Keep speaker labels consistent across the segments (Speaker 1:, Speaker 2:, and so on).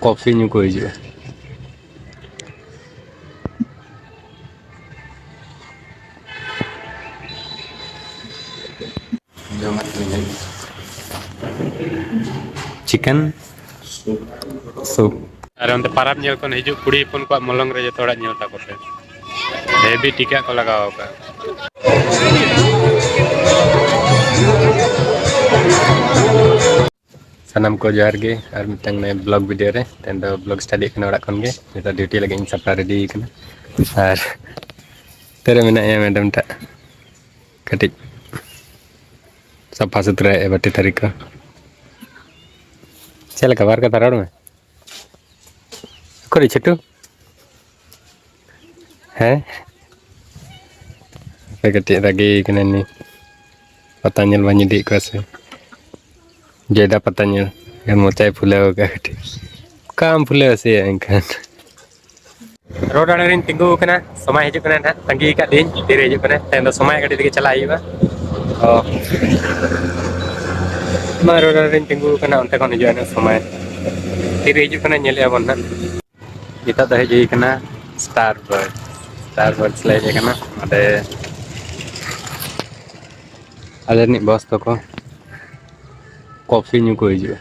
Speaker 1: Coffee ᱧᱩ ᱠᱚ ᱦᱤᱡᱩᱜᱼᱟ। चिकन सूप ᱟᱨ ᱚᱱᱛᱮ ᱯᱟᱨᱟᱵᱽ ᱧᱮᱞ ᱠᱷᱚᱱ ᱦᱤᱡᱩᱜ ᱠᱩᱲᱤ ᱦᱚᱯᱚᱱ ᱠᱚᱣᱟᱜ ᱢᱚᱞᱚᱝ ᱨᱮ ᱡᱚᱛᱚ ᱦᱚᱲᱟᱜ ᱧᱮᱞ ᱛᱟᱠᱚ ᱯᱮ ᱦᱮᱵᱤ ᱴᱤᱠᱟᱹᱜ ᱠᱚ ᱞᱟᱜᱟᱣ ᱟᱠᱟᱜᱼᱟ। ᱥᱟᱱᱟᱢ ᱠᱚ ᱡᱚᱦᱟᱨ ᱜᱮ ᱟᱨ ᱢᱤᱫᱴᱟᱝ ᱵᱞᱚᱜ ᱵᱷᱤᱰᱤᱭᱳ ᱨᱮ ᱛᱮᱦᱮᱧ ᱫᱚ ᱵᱞᱚᱜ ᱥᱴᱟᱰᱤᱜ ᱠᱟᱱᱟ ᱚᱲᱟᱜ ᱠᱷᱚᱱ ᱜᱮ ᱱᱤᱛᱚᱜ ᱰᱤᱭᱩᱴᱤ ᱞᱟᱹᱜᱤᱫ ᱤᱧ ᱥᱟᱯᱲᱟᱣ ᱨᱮᱰᱤ ᱠᱟᱱᱟ ᱟᱨ ᱱᱚᱛᱮ ᱨᱮ ᱢᱮᱱᱟᱭᱟ ᱢᱮᱰᱟᱢ ᱴᱟᱜ ᱠᱟᱹᱴᱤᱡ ᱥᱟᱯᱷᱟ ᱥᱩᱛᱨᱟᱹᱭᱮᱜᱼᱟ ᱵᱟᱹᱴᱤ ᱛᱷᱟᱹᱨᱤ ᱠᱚ ᱪᱮᱫ ᱞᱮᱠᱟ ᱵᱟᱨ ᱠᱟᱛᱷᱟ ᱨᱚᱲ ᱢᱮ ᱚᱠᱚᱭ ᱪᱷᱳᱴᱩ ᱦᱮᱸ ᱦᱟᱯᱮ ᱠᱟᱹᱴᱤᱡ ᱨᱟᱹᱜᱤ ᱠᱟᱱᱟᱭ ᱩᱱᱤ ᱯᱟᱛᱟ ᱧᱮᱞ ᱵᱟᱹᱧ ᱤᱫᱤᱭᱮᱫ ᱠᱚᱣᱟ ᱥᱮ ᱡᱚᱭᱫᱟ ᱯᱟᱛᱟ ᱧᱮᱞ ᱢᱚᱪᱟᱭ ᱯᱷᱩᱞᱟᱹᱣ ᱠᱟᱜᱼᱟ ᱠᱟᱹᱴᱤᱡ ᱚᱠᱟᱢ ᱯᱷᱩᱞᱟᱹᱣ ᱦᱚᱪᱚᱭᱟ ᱮᱱᱠᱷᱟᱱ ᱨᱳᱰ ᱟᱲᱮ ᱨᱤᱧ ᱛᱤᱸᱜᱩ ᱟᱠᱟᱱᱟ ᱥᱚᱢᱚᱭ ᱦᱤᱡᱩᱜ ᱠᱟᱱᱟ ᱱᱟᱦᱟᱜ ᱛᱟᱺᱜᱤ ᱟᱠᱟᱫ ᱞᱤᱭᱟᱹᱧ ᱛᱤᱨᱮ ᱦᱤᱡᱩᱜ ᱠᱟᱱᱟ ᱛᱮᱦᱮᱧ ᱫᱚ ᱥᱚᱢᱚᱭ ᱜᱟᱹᱰᱤ ᱛᱮᱜᱮ ᱪᱟᱞᱟᱜ ᱦᱩᱭᱩᱜᱼᱟ ᱚ ᱱᱚᱣᱟ ᱨᱳᱰ ᱟᱲᱮ ᱨᱤᱧ ᱛᱤᱸᱜᱩ ᱟᱠᱟᱱᱟ ᱚᱱᱛᱮ ᱠᱷᱚᱱ ᱦᱤᱡᱩᱜᱼᱟ ᱱᱟᱦᱟᱜ ᱥᱚᱢᱚᱭ ᱛᱤᱨᱮ ᱦᱤᱡᱩᱜ ᱠᱟᱱᱟ ᱧᱮᱞᱮᱫᱼᱟ ᱵᱚᱱ ᱱᱟᱦᱟᱜ ᱱᱤᱛᱚᱜ ᱫᱚ ᱦᱮᱡ ᱦᱩᱭ ᱠᱟᱱᱟ ᱥᱴᱟᱨᱵᱟᱠᱥ ᱞᱮ ᱦᱮᱡ ᱟᱠᱟᱱᱟ ᱚᱸᱰᱮ ᱟᱞᱮ ᱨᱤᱱᱤᱡ ᱵᱚᱥ ᱛᱟᱠᱚ ᱠᱚᱯᱷᱤ ᱧᱩ ᱠᱚ ᱦᱤᱡᱩᱜᱼᱟ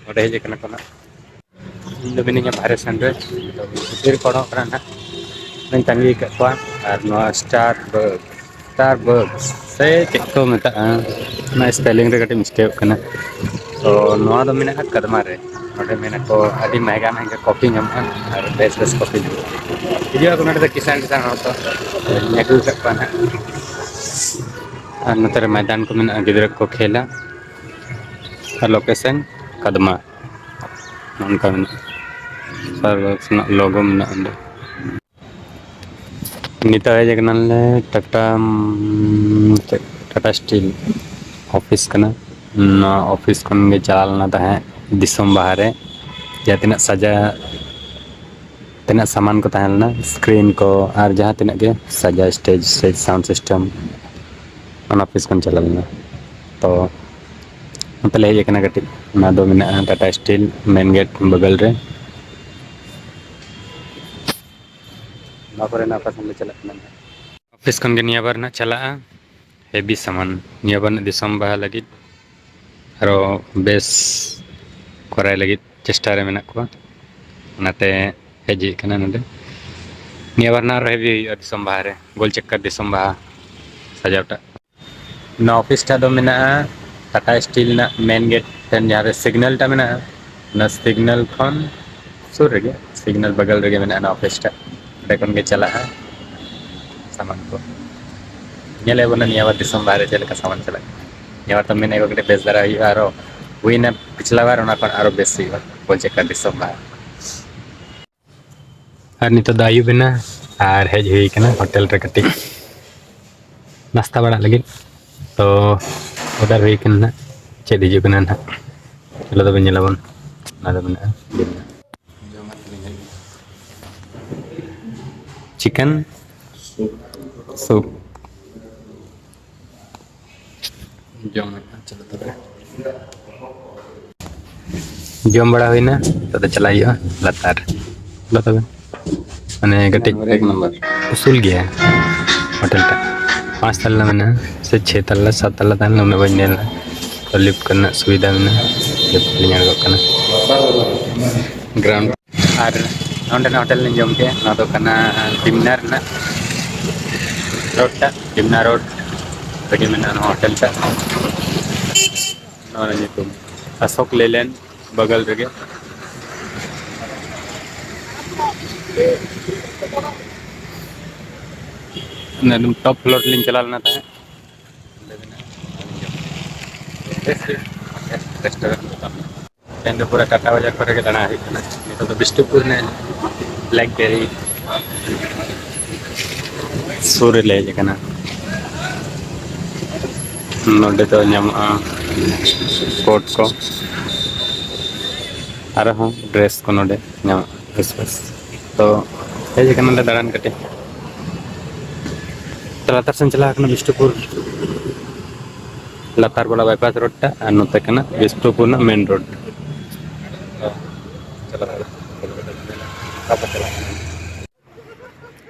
Speaker 1: ᱚᱸᱰᱮ ᱦᱮᱡ ᱟᱠᱟᱱᱟ ᱠᱚ ᱱᱟᱦᱟᱜ ᱤᱧ ᱫᱚ ᱢᱤᱱᱟᱹᱧᱟ ᱵᱟᱦᱨᱮ ᱥᱮᱱ ᱨᱮ ᱵᱷᱤᱛᱤᱨ ᱨᱮᱠᱚ ᱚᱰᱳᱠ ᱠᱟᱱᱟ ᱱᱟᱦᱟᱜ ᱚᱱᱟᱧ ᱛᱟᱺᱜᱤ ᱟᱠᱟᱫ ᱠᱚᱣᱟ ᱟᱨ ᱱᱚᱣᱟ ᱥᱴᱟᱨᱵᱟᱠᱥ ᱥᱮ ᱪᱮᱫ ᱠᱚ ᱢᱮᱛᱟᱜᱼᱟ ᱚᱱᱟ ᱥᱯᱮᱞᱤᱝ ᱨᱮ ᱠᱟᱹᱴᱤᱡ ᱢᱤᱥᱴᱮᱠᱚᱜ ᱠᱟᱱᱟ ᱛᱚ ᱱᱚᱣᱟ ᱫᱚ ᱢᱮᱱᱟᱜᱼᱟ ᱠᱟᱫᱢᱟ ᱨᱮ ᱱᱚᱸᱰᱮ ᱢᱮᱱᱟᱠᱚ ᱟᱹᱰᱤ ᱢᱮᱸᱦᱜᱟ ᱢᱮᱸᱦᱜᱟ ᱠᱚᱯᱷᱤ ᱧᱟᱢᱚᱜᱼᱟ ᱟᱨ ᱵᱮᱥ ᱵᱮᱥ ᱠᱚᱯᱷᱤ ᱧᱟᱢᱚᱜᱼᱟ ᱦᱤᱡᱩᱜ ᱟᱠᱚ ᱱᱚᱸᱰᱮ ᱫᱚ ᱠᱤᱥᱟᱹᱬ ᱠᱤᱥᱟᱹᱬ ᱦᱚᱲ ᱠᱚ ᱟᱹᱜᱩ ᱟᱠᱟᱫ ᱠᱚᱣᱟ ᱱᱟᱦᱟᱜ ᱟᱨ ᱱᱚᱛᱮ ᱨᱮ ᱢᱚᱭᱫᱟᱱ ᱠᱚ ᱢᱮᱱᱟᱜᱼᱟ ᱜᱤᱫᱽᱨᱟᱹ ᱠᱚ ᱠᱷᱮᱞᱟ ᱟᱨ ᱞᱳᱠᱮᱥᱚᱱ ᱠᱟᱫᱢᱟ ᱱᱚᱝᱠᱟ ᱢᱮᱱᱟᱜᱼᱟ ᱥᱴᱟᱨᱵᱟᱠᱥ ᱨᱮᱱᱟᱜ ᱞᱚᱜᱳ ᱢᱮᱱᱟᱜᱼᱟ ᱚᱸᱰᱮ ᱱᱤᱛᱚᱜ ᱦᱮᱡ ᱠᱟᱱᱟᱞᱮ ᱴᱟᱴᱟ ᱥᱴᱤᱞ ᱚᱯᱷᱤᱥ ᱠᱟᱱᱟ ᱱᱚᱣᱟ ᱚᱯᱷᱤᱥ ᱠᱷᱚᱱ ᱜᱮ ᱪᱟᱞᱟᱣ ᱞᱮᱱᱟ ᱛᱟᱦᱮᱸᱫ ᱫᱤᱥᱚᱢ ᱵᱟᱦᱟᱨᱮ ᱡᱟᱦᱟᱸ ᱛᱤᱱᱟᱹᱜ ᱛᱤᱱᱟᱹᱜ ᱥᱟᱢᱟᱱ ᱠᱚ ᱛᱟᱦᱮᱸ ᱞᱮᱱᱟ ᱥᱠᱨᱤᱱ ᱠᱚ ᱟᱨ ᱡᱟᱦᱟᱸ ᱛᱤᱱᱟᱹᱜ ᱜᱮ ᱥᱟᱡᱟᱣ ᱥᱴᱮᱡᱽ ᱥᱮ ᱥᱟᱣᱩᱱᱰ ᱥᱤᱥᱴᱮᱢ ᱚᱱᱟ ᱚᱯᱷᱤᱥ ᱠᱷᱚᱱ ᱪᱟᱞᱟᱣ ᱞᱮᱱᱟ ᱛᱚ ᱱᱚᱛᱮ ᱞᱮ ᱦᱮᱡ ᱟᱠᱟᱱᱟ ᱠᱟᱹᱴᱤᱡ ᱚᱱᱟ ᱫᱚ ᱢᱮᱱᱟᱜᱼᱟ ᱴᱟᱴᱟ ᱥᱴᱤᱞ ᱢᱮᱱ ᱜᱮᱴ ᱵᱚᱜᱚᱞ ᱨᱮ ᱱᱚᱣᱟ ᱠᱚᱨᱮᱱᱟᱜ ᱚᱠᱟ ᱥᱮᱱ ᱞᱮ ᱪᱟᱞᱟᱜ ᱠᱟᱱᱟ ᱚᱯᱷᱤᱥ ᱠᱷᱚᱱ ᱜᱮ ᱱᱤᱭᱟᱹ ᱵᱟᱨ ᱦᱟᱸᱜ ᱪᱟᱞᱟᱜᱼᱟ ᱦᱮᱵᱤ ᱥᱟᱢᱟᱱ ᱱᱤᱭᱟᱹ ᱵᱟᱨ ᱫᱤᱥᱚᱢ ᱵᱟᱦᱟ ᱞᱟᱹᱜᱤᱫ ᱟᱨᱚ ᱵᱮᱥ ᱠᱚᱨᱟᱣ ᱞᱟᱹᱜᱤᱫ ᱪᱮᱥᱴᱟ ᱨᱮ ᱢᱮᱱᱟᱜ ᱠᱚᱣᱟ ᱚᱱᱟᱛᱮ ᱦᱮᱡ ᱦᱩᱭ ᱠᱟᱱᱟ ᱱᱚᱰᱮ ᱱᱤᱭᱟᱹ ᱵᱟᱨ ᱟᱨᱚ ᱦᱮᱵᱤ ᱦᱩᱭᱩᱜᱼᱟ ᱫᱤᱥᱚᱢ ᱵᱟᱦᱟ ᱨᱮ ᱜᱳᱞ ᱪᱟᱠᱠᱟᱨ ᱫᱤᱥᱚᱢ ᱵᱟᱦᱟ ᱥᱟᱡᱟᱣ ᱴᱟᱜ ᱱᱚᱣᱟ ᱚᱯᱷᱤᱥ ᱴᱟᱜ ᱫᱚ ᱢᱮᱱᱟᱜᱼᱟ ᱴᱟᱴᱟ ᱥᱴᱤᱞ ᱨᱮᱱᱟᱜ ᱢᱮᱱ ᱜᱮᱴ ᱴᱷᱮᱱ ᱡᱟᱦᱟᱸ ᱨᱮ ᱥᱤᱜᱽᱱᱮᱞ ᱴᱟᱜ ᱢᱮᱱᱟᱜᱼᱟ ᱚᱱᱟ ᱥᱤᱜᱽᱱᱮᱞ ᱠᱷᱚᱱ ᱥᱩᱨ ᱨᱮᱜᱮ ᱥᱤᱜᱽᱱᱮᱞ ᱵᱟᱜᱟᱞ ᱨᱮᱜᱮ ᱢᱮᱱᱟᱜᱼᱟ ᱚᱱᱟ ᱚᱯᱷᱤᱥ ᱴᱟᱜ ᱚᱸᱰᱮ ᱠᱷᱚᱱ ᱜᱮ ᱪᱟᱞᱟᱜᱼᱟ ᱥᱟᱢᱟᱱ ᱠᱚ ᱧᱮᱞᱮᱫ ᱵᱚᱱᱟ ᱱᱤᱭᱟᱹ ᱵᱟᱨ ᱫᱤᱥᱚᱢ ᱵᱟᱦᱟᱨᱮ ᱪᱮᱫ ᱞᱮᱠᱟ ᱥᱟᱢᱟᱱ ᱪᱟᱞᱟᱜ ᱠᱟᱱᱟ ᱱᱤᱭᱟᱹ ᱵᱟᱨ ᱫᱚ ᱢᱮᱱᱮᱫ ᱠᱟᱹᱴᱤᱡ ᱵᱮᱥ ᱫᱷᱟᱨᱟ ᱦᱩᱭᱩᱜᱼᱟ ᱟᱨᱚ ᱦᱩᱭᱱᱟ ᱯᱤᱪᱷᱞᱟ ᱵᱟᱨ ᱚᱱᱟ ᱠᱷᱚᱱ ᱟᱨᱚ ᱵᱮᱥ ᱦᱩᱭᱩᱜᱼᱟ ᱜᱳᱞ ᱪᱟᱠᱠᱟᱨ ᱫᱤᱥᱚᱢ ᱵᱟᱦᱟ ᱟᱨ ᱱᱤᱛᱚᱜ ᱫᱚ ᱟᱹᱭᱩᱵ ᱮᱱᱟ ᱟᱨ ᱦᱮᱡ ᱦᱩᱭ ᱠᱟᱱᱟ ᱦᱳᱴᱮᱞ ᱨᱮ ᱠᱟᱹᱴᱤᱡ ᱱᱟᱥᱛᱟ ᱵᱟᱲᱟᱜ ᱞᱟᱹᱜᱤᱫ ᱛᱚ ᱚᱰᱟᱨ ᱦᱩᱭ ᱠᱟᱱᱟ ᱱᱟᱦᱟᱜ ᱪᱮᱫ ᱦᱤᱡᱩᱜ ᱠᱟᱱᱟ ᱱᱟᱦᱟᱜ ᱪᱚᱞᱚ ᱛᱚᱵᱮ ᱧᱮᱞᱟᱵᱚᱱ ᱚᱱᱟ ᱫᱚ ᱢᱮᱱᱟᱜᱼᱟ ᱪᱤᱠᱮᱱ ᱥᱩᱯ ᱡᱚᱢ ᱪᱚᱞᱚ ᱛᱚᱵᱮ ᱡᱚᱢ ᱵᱟᱲᱟ ᱦᱩᱭᱱᱟ ᱱᱤᱛᱚᱜ ᱫᱚ ᱪᱟᱞᱟᱜ ᱦᱩᱭᱩᱜᱼᱟ ᱞᱟᱛᱟᱨ ᱢᱟ ᱛᱚᱵᱮ ᱢᱟᱱᱮ ᱠᱟᱹᱴᱤᱡ ᱩᱥᱩᱞ ᱜᱮᱭᱟ ᱦᱳᱴᱮᱞ ᱴᱟᱜ 5 ᱛᱟᱞᱞᱟ ᱢᱮᱱᱟᱜᱼᱟ ᱥᱮ 6 ᱛᱟᱞᱞᱟ 7 ᱛᱟᱞᱞᱟ ᱛᱟᱦᱮᱸ ᱞᱮᱱᱟ ᱩᱱᱟᱹᱜ ᱵᱟᱹᱧ ᱧᱮᱞ ᱞᱮᱫᱟ ᱛᱚ ᱞᱤᱯᱷᱴ ᱠᱚᱨᱮᱱᱟᱜ ᱥᱩᱵᱤᱫᱷᱟ ᱢᱮᱱᱟᱜᱼᱟ ᱞᱤᱯᱷᱴ ᱛᱮᱞᱤᱧ ᱟᱬᱜᱚᱜ ᱠᱟᱱᱟ ᱜᱨᱟᱩᱱᱰ ᱟᱨ ᱱᱚᱸᱰᱮᱱᱟᱜ ᱦᱳᱴᱮᱞ ᱞᱤᱧ ᱡᱚᱢ ᱠᱮᱜᱼᱟ ᱱᱚᱣᱟ ᱫᱚ ᱠᱟᱱᱟ ᱵᱤᱢᱱᱟ ᱨᱮᱱᱟᱜ ᱨᱳᱰ ᱴᱟᱜ ᱵᱤᱢᱱᱟ ᱨᱳᱰ ᱨᱮᱜᱮ ᱢᱮᱱᱟᱜᱼᱟ ᱱᱚᱣᱟ ᱦᱳᱴᱮᱞ ᱴᱟᱜ ᱱᱚᱣᱟ ᱨᱮᱱᱟᱜ ᱧᱩᱛᱩᱢ ᱚᱥᱳᱠ ᱞᱮᱞᱮᱱᱰ ᱵᱚᱜᱚᱞ ᱨᱮᱜᱮ ᱮᱠᱫᱚᱢ ᱴᱚᱯ ᱯᱷᱞᱳᱨ ᱨᱮᱞᱤᱧ ᱪᱟᱞᱟᱣ ᱞᱮᱱᱟ ᱛᱟᱦᱮᱸᱫ ᱨᱮᱥᱴᱩᱨᱮᱱᱴ ᱛᱮᱦᱮᱧ ᱫᱚ ᱯᱩᱨᱟᱹ ᱴᱟᱴᱟ ᱵᱟᱡᱟᱨ ᱠᱚᱨᱮ ᱜᱮ ᱫᱟᱬᱟ ᱦᱩᱭᱩᱜ ᱠᱟᱱᱟ ᱱᱤᱛᱚᱜ ᱫᱚ ᱵᱤᱥᱴᱩᱯᱩᱨ ᱨᱮ ᱵᱞᱮᱠ ᱵᱮᱨᱤ ᱥᱩᱨ ᱨᱮᱞᱮ ᱦᱮᱡ ᱟᱠᱟᱱᱟ ᱱᱚᱸᱰᱮ ᱫᱚ ᱧᱟᱢᱚᱜᱼᱟ ᱠᱳᱴ ᱠᱚ ᱟᱨᱦᱚᱸ ᱰᱨᱮᱥ ᱠᱚ ᱱᱚᱰᱮ ᱧᱟᱢᱚᱜᱼᱟ ᱵᱮᱥ ᱵᱮᱥ ᱛᱚ ᱦᱮᱡ ᱟᱠᱟᱱᱟᱞᱮ ᱫᱟᱬᱟᱱ ᱠᱟᱹᱴᱤᱡ लातार सेन चला कना बिष्णुपुर लातार वाला बाईपास रोड टा और नोते कना बिष्णुपुर ना मेन रोड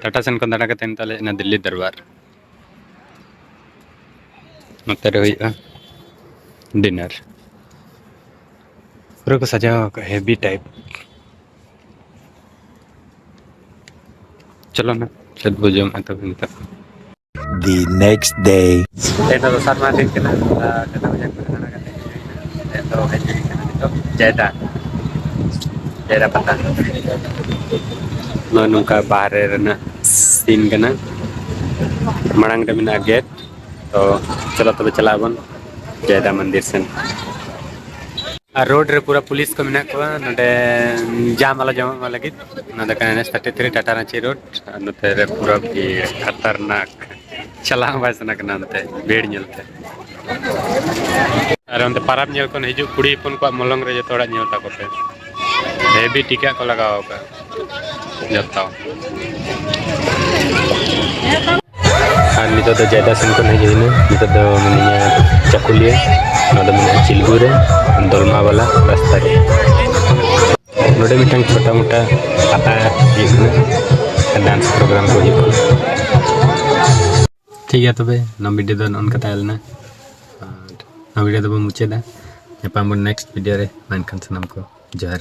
Speaker 1: टाटा सेन को दाड़ा कते ताले ना दिल्ली दरबार नोते रे हुईआ डिनर पूरा को सजावा का हेवी टाइप चलो ना चल बुझो मैं तो बिनता
Speaker 2: The next day.
Speaker 1: तो दोसर मा दिन कना कना बजे को दाड़ा कते तो हेजी कना तो जेदा जेदा पता नो नुका बाहरे रना सीन कना मड़ांग रे मिना गेट तो चलो तबे चला बन जेदा मंदिर सेन रोड रे पूरा पुलिस को मिना को नडे जाम वाला लगी नडे कने 33 टाटा रांची रोड नते रे पूरा भीड़ खतरनाक चला बासना कना नते भीड़ नेलते अरे उनते पाराब नेल कोन हिजु कुड़ी पन को मलंग रे जतोड़ा नेल ताकोते हेवी टिका को लगाओ का जताओ और नितो तो जेदा सेन को नहीं जइने नितो तो मिनिया चकुलिया नोदे मिनिया चिलगुरे दोलमा वाला रास्ता रे नोडे मिटंग छोटा मोटा आता डांस प्रोग्राम को ही ठीक है तबे ना वीडियो दो नन कतायल ना वीडियो दो मुचे दा नेक्स्ट वीडियो रे मान कंसनम को जहर